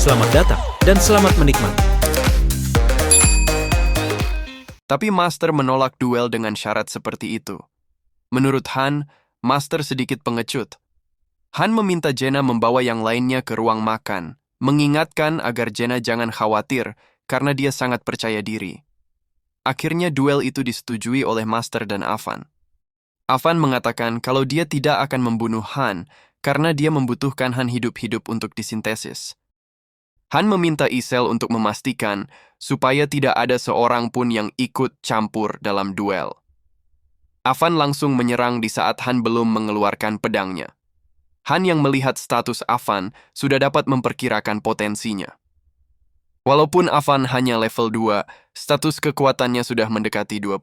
Selamat datang dan selamat menikmati. Tapi Master menolak duel dengan syarat seperti itu. Menurut Han, Master sedikit pengecut. Han meminta Jenna membawa yang lainnya ke ruang makan, mengingatkan agar Jenna jangan khawatir karena dia sangat percaya diri. Akhirnya duel itu disetujui oleh Master dan Avan. Avan mengatakan kalau dia tidak akan membunuh Han karena dia membutuhkan Han hidup-hidup untuk disintesis. Han meminta Isel untuk memastikan supaya tidak ada seorang pun yang ikut campur dalam duel. Avan langsung menyerang di saat Han belum mengeluarkan pedangnya. Han yang melihat status Avan sudah dapat memperkirakan potensinya. Walaupun Avan hanya level 2, status kekuatannya sudah mendekati 20.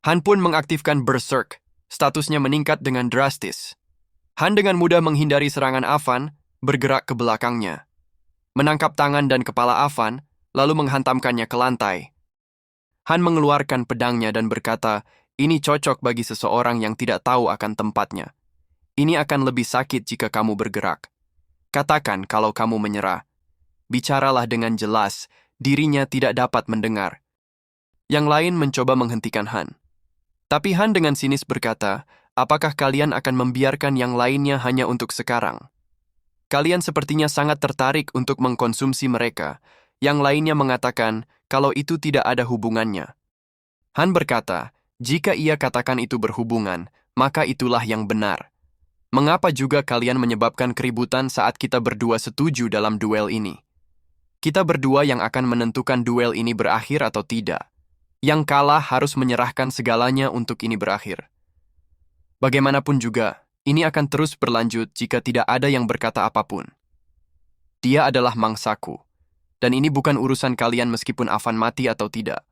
Han pun mengaktifkan Berserk, statusnya meningkat dengan drastis. Han dengan mudah menghindari serangan Avan, bergerak ke belakangnya. Menangkap tangan dan kepala Avan, lalu menghantamkannya ke lantai. Han mengeluarkan pedangnya dan berkata, ini cocok bagi seseorang yang tidak tahu akan tempatnya. Ini akan lebih sakit jika kamu bergerak. Katakan kalau kamu menyerah. Bicaralah dengan jelas, dirinya tidak dapat mendengar. Yang lain mencoba menghentikan Han. Tapi Han dengan sinis berkata, apakah kalian akan membiarkan yang lainnya hanya untuk sekarang? Kalian sepertinya sangat tertarik untuk mengkonsumsi mereka. Yang lainnya mengatakan kalau itu tidak ada hubungannya. Han berkata, jika ia katakan itu berhubungan, maka itulah yang benar. Mengapa juga kalian menyebabkan keributan saat kita berdua setuju dalam duel ini? Kita berdua yang akan menentukan duel ini berakhir atau tidak. Yang kalah harus menyerahkan segalanya untuk ini berakhir. Bagaimanapun juga, ini akan terus berlanjut jika tidak ada yang berkata apapun. Dia adalah mangsaku, dan ini bukan urusan kalian meskipun Avan mati atau tidak.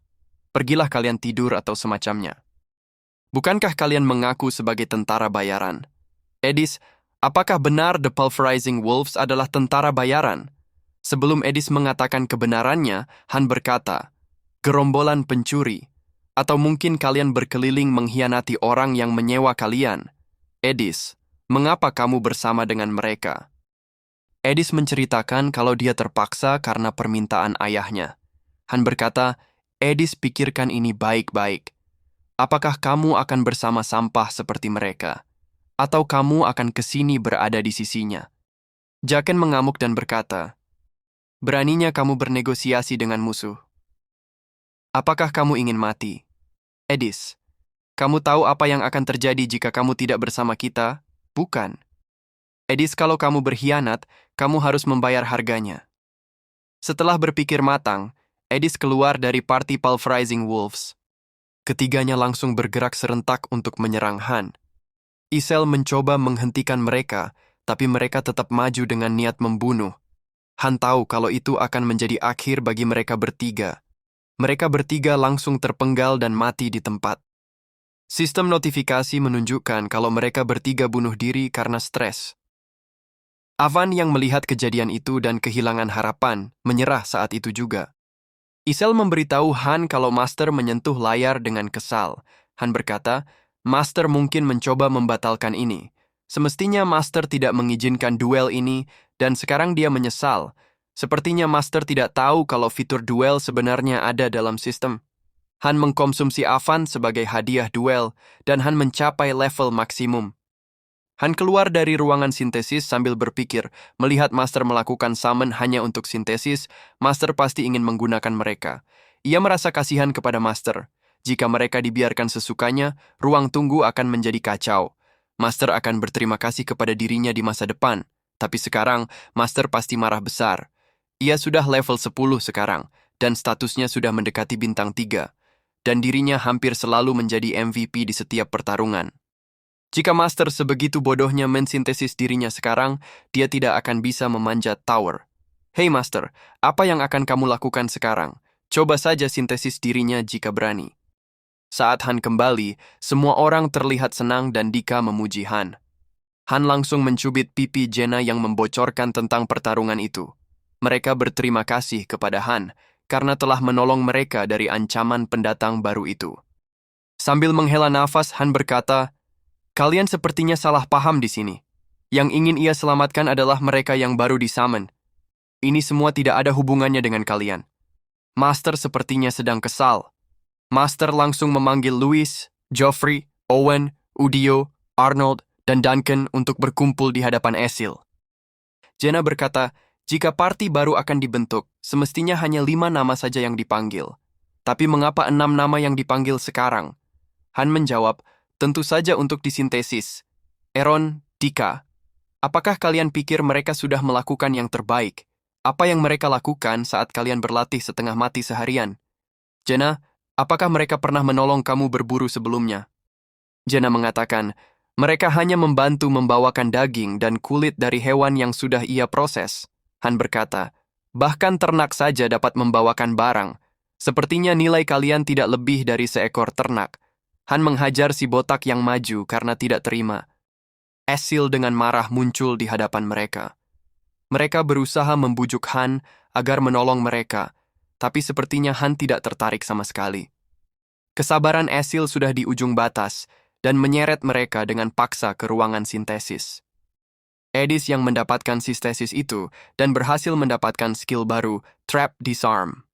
Pergilah kalian tidur atau semacamnya. Bukankah kalian mengaku sebagai tentara bayaran? Edis, apakah benar The Pulverizing Wolves adalah tentara bayaran? Sebelum Edis mengatakan kebenarannya, Han berkata, gerombolan pencuri, atau mungkin kalian berkeliling mengkhianati orang yang menyewa kalian. Edis, mengapa kamu bersama dengan mereka? Edis menceritakan kalau dia terpaksa karena permintaan ayahnya. Han berkata, Edis pikirkan ini baik-baik. Apakah kamu akan bersama sampah seperti mereka? Atau kamu akan kesini berada di sisinya? Jaqen mengamuk dan berkata, beraninya kamu bernegosiasi dengan musuh. Apakah kamu ingin mati? Edis, kamu tahu apa yang akan terjadi jika kamu tidak bersama kita? Bukan. Edis, kalau kamu berkhianat, kamu harus membayar harganya. Setelah berpikir matang, Edis keluar dari party Pulverizing Wolves. Ketiganya langsung bergerak serentak untuk menyerang Han. Isel mencoba menghentikan mereka, tapi mereka tetap maju dengan niat membunuh. Han tahu kalau itu akan menjadi akhir bagi mereka bertiga. Mereka bertiga langsung terpenggal dan mati di tempat. Sistem notifikasi menunjukkan kalau mereka bertiga bunuh diri karena stres. Avan yang melihat kejadian itu dan kehilangan harapan, menyerah saat itu juga. Isel memberitahu Han kalau Master menyentuh layar dengan kesal. Han berkata, Master mungkin mencoba membatalkan ini. Semestinya Master tidak mengizinkan duel ini, dan sekarang dia menyesal. Sepertinya Master tidak tahu kalau fitur duel sebenarnya ada dalam sistem. Han mengkonsumsi Avan sebagai hadiah duel, dan Han mencapai level maksimum. Han keluar dari ruangan sintesis sambil berpikir, melihat Master melakukan summon hanya untuk sintesis, Master pasti ingin menggunakan mereka. Ia merasa kasihan kepada Master. Jika mereka dibiarkan sesukanya, ruang tunggu akan menjadi kacau. Master akan berterima kasih kepada dirinya di masa depan. Tapi sekarang, Master pasti marah besar. Ia sudah level 10 sekarang, dan statusnya sudah mendekati bintang 3. Dan dirinya hampir selalu menjadi MVP di setiap pertarungan. Jika Master sebegitu bodohnya mensintesis dirinya sekarang, dia tidak akan bisa memanjat tower. Hei Master, apa yang akan kamu lakukan sekarang? Coba saja sintesis dirinya jika berani. Saat Han kembali, semua orang terlihat senang dan Dika memuji Han. Han langsung mencubit pipi Jenna yang membocorkan tentang pertarungan itu. Mereka berterima kasih kepada Han karena telah menolong mereka dari ancaman pendatang baru itu. Sambil menghela nafas, Han berkata, kalian sepertinya salah paham di sini. Yang ingin ia selamatkan adalah mereka yang baru disummon. Ini semua tidak ada hubungannya dengan kalian. Master sepertinya sedang kesal. Master langsung memanggil Louis, Geoffrey, Owen, Udio, Arnold, dan Duncan untuk berkumpul di hadapan Esil. Jenna berkata, jika parti baru akan dibentuk, semestinya hanya 5 nama saja yang dipanggil. Tapi mengapa 6 nama yang dipanggil sekarang? Han menjawab, tentu saja untuk disintesis. Aaron, Dika, apakah kalian pikir mereka sudah melakukan yang terbaik? Apa yang mereka lakukan saat kalian berlatih setengah mati seharian? Jenna, apakah mereka pernah menolong kamu berburu sebelumnya? Jenna mengatakan, mereka hanya membantu membawakan daging dan kulit dari hewan yang sudah ia proses. Han berkata, bahkan ternak saja dapat membawakan barang. Sepertinya nilai kalian tidak lebih dari seekor ternak. Han menghajar si botak yang maju karena tidak terima. Esil dengan marah muncul di hadapan mereka. Mereka berusaha membujuk Han agar menolong mereka, tapi sepertinya Han tidak tertarik sama sekali. Kesabaran Esil sudah di ujung batas dan menyeret mereka dengan paksa ke ruangan sintesis. Edis yang mendapatkan sintesis itu dan berhasil mendapatkan skill baru, Trap Disarm.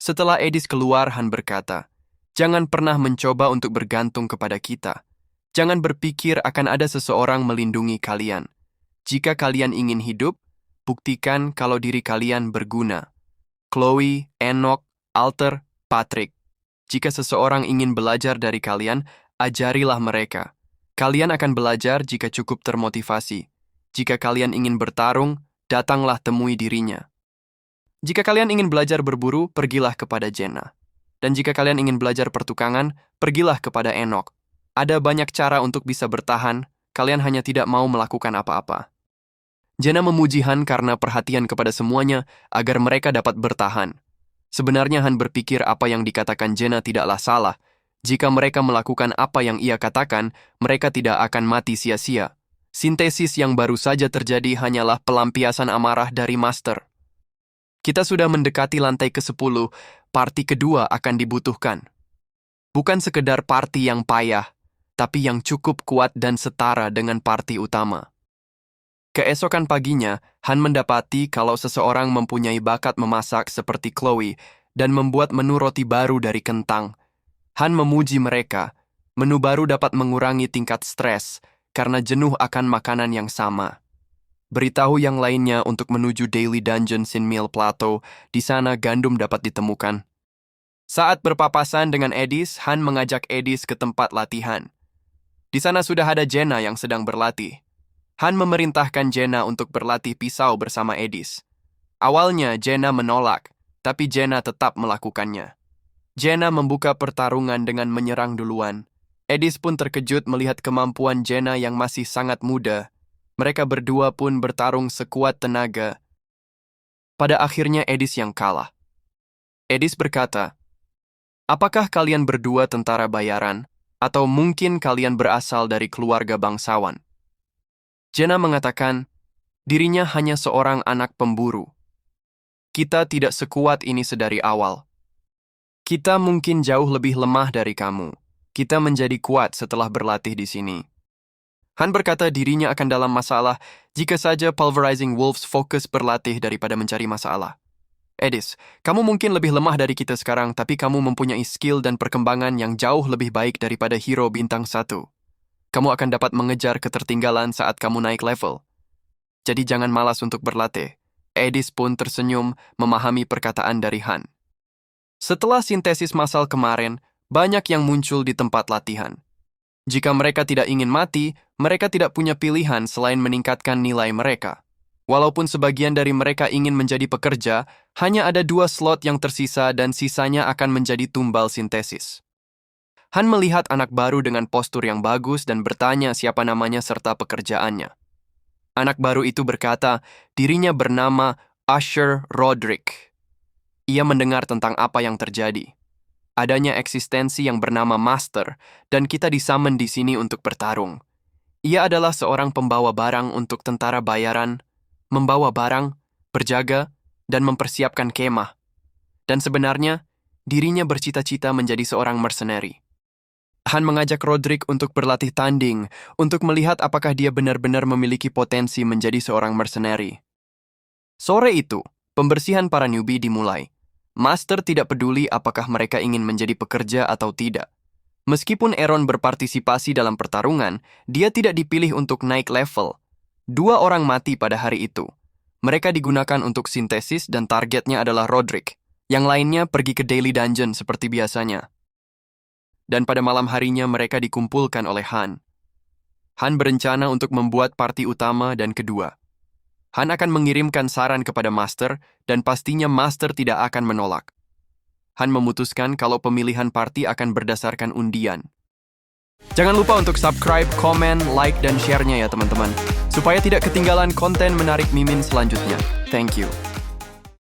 Setelah Edis keluar, Han berkata, jangan pernah mencoba untuk bergantung kepada kita. Jangan berpikir akan ada seseorang melindungi kalian. Jika kalian ingin hidup, buktikan kalau diri kalian berguna. Chloe, Enoch, Alter, Patrick. Jika seseorang ingin belajar dari kalian, ajarilah mereka. Kalian akan belajar jika cukup termotivasi. Jika kalian ingin bertarung, datanglah temui dirinya. Jika kalian ingin belajar berburu, pergilah kepada Jenna. Dan jika kalian ingin belajar pertukangan, pergilah kepada Enoch. Ada banyak cara untuk bisa bertahan, kalian hanya tidak mau melakukan apa-apa. Jenna memuji Han karena perhatian kepada semuanya agar mereka dapat bertahan. Sebenarnya Han berpikir apa yang dikatakan Jenna tidaklah salah. Jika mereka melakukan apa yang ia katakan, mereka tidak akan mati sia-sia. Sintesis yang baru saja terjadi hanyalah pelampiasan amarah dari Master. Kita sudah mendekati lantai ke-10, parti kedua akan dibutuhkan. Bukan sekedar parti yang payah, tapi yang cukup kuat dan setara dengan parti utama. Keesokan paginya, Han mendapati kalau seseorang mempunyai bakat memasak seperti Chloe dan membuat menu roti baru dari kentang. Han memuji mereka. Menu baru dapat mengurangi tingkat stres karena jenuh akan makanan yang sama. Beritahu yang lainnya untuk menuju Daily Dungeon Sin Meal Plateau, di sana gandum dapat ditemukan. Saat berpapasan dengan Edis, Han mengajak Edis ke tempat latihan. Di sana sudah ada Jenna yang sedang berlatih. Han memerintahkan Jenna untuk berlatih pisau bersama Edis. Awalnya Jenna menolak, tapi Jenna tetap melakukannya. Jenna membuka pertarungan dengan menyerang duluan. Edis pun terkejut melihat kemampuan Jenna yang masih sangat muda. Mereka berdua pun bertarung sekuat tenaga. Pada akhirnya Edis yang kalah. Edis berkata, apakah kalian berdua tentara bayaran, atau mungkin kalian berasal dari keluarga bangsawan? Jenna mengatakan, dirinya hanya seorang anak pemburu. Kita tidak sekuat ini sedari awal. Kita mungkin jauh lebih lemah dari kamu. Kita menjadi kuat setelah berlatih di sini. Han berkata dirinya akan dalam masalah jika saja Pulverizing Wolves fokus berlatih daripada mencari masalah. Edis, kamu mungkin lebih lemah dari kita sekarang, tapi kamu mempunyai skill dan perkembangan yang jauh lebih baik daripada hero bintang 1. Kamu akan dapat mengejar ketertinggalan saat kamu naik level. Jadi jangan malas untuk berlatih. Edis pun tersenyum memahami perkataan dari Han. Setelah sintesis massal kemarin, banyak yang muncul di tempat latihan. Jika mereka tidak ingin mati, mereka tidak punya pilihan selain meningkatkan nilai mereka. Walaupun sebagian dari mereka ingin menjadi pekerja, hanya ada 2 slot yang tersisa dan sisanya akan menjadi tumbal sintesis. Han melihat anak baru dengan postur yang bagus dan bertanya siapa namanya serta pekerjaannya. Anak baru itu berkata dirinya bernama Usher Roderick. Ia mendengar tentang apa yang terjadi. Adanya eksistensi yang bernama Master, dan kita disummon di sini untuk bertarung. Ia adalah seorang pembawa barang untuk tentara bayaran, membawa barang, berjaga, dan mempersiapkan kemah. Dan sebenarnya, dirinya bercita-cita menjadi seorang mercenary. Han mengajak Roderick untuk berlatih tanding, untuk melihat apakah dia benar-benar memiliki potensi menjadi seorang mercenary. Sore itu, pembersihan para newbie dimulai. Master tidak peduli apakah mereka ingin menjadi pekerja atau tidak. Meskipun Aaron berpartisipasi dalam pertarungan, dia tidak dipilih untuk naik level. 2 orang mati pada hari itu. Mereka digunakan untuk sintesis dan targetnya adalah Roderick. Yang lainnya pergi ke Daily Dungeon seperti biasanya. Dan pada malam harinya mereka dikumpulkan oleh Han. Han berencana untuk membuat parti utama dan kedua. Han akan mengirimkan saran kepada Master dan pastinya Master tidak akan menolak. Han memutuskan kalau pemilihan parti akan berdasarkan undian. Jangan lupa untuk subscribe, komen, like, dan share-nya ya teman-teman. Supaya tidak ketinggalan konten menarik Mimin selanjutnya. Thank you.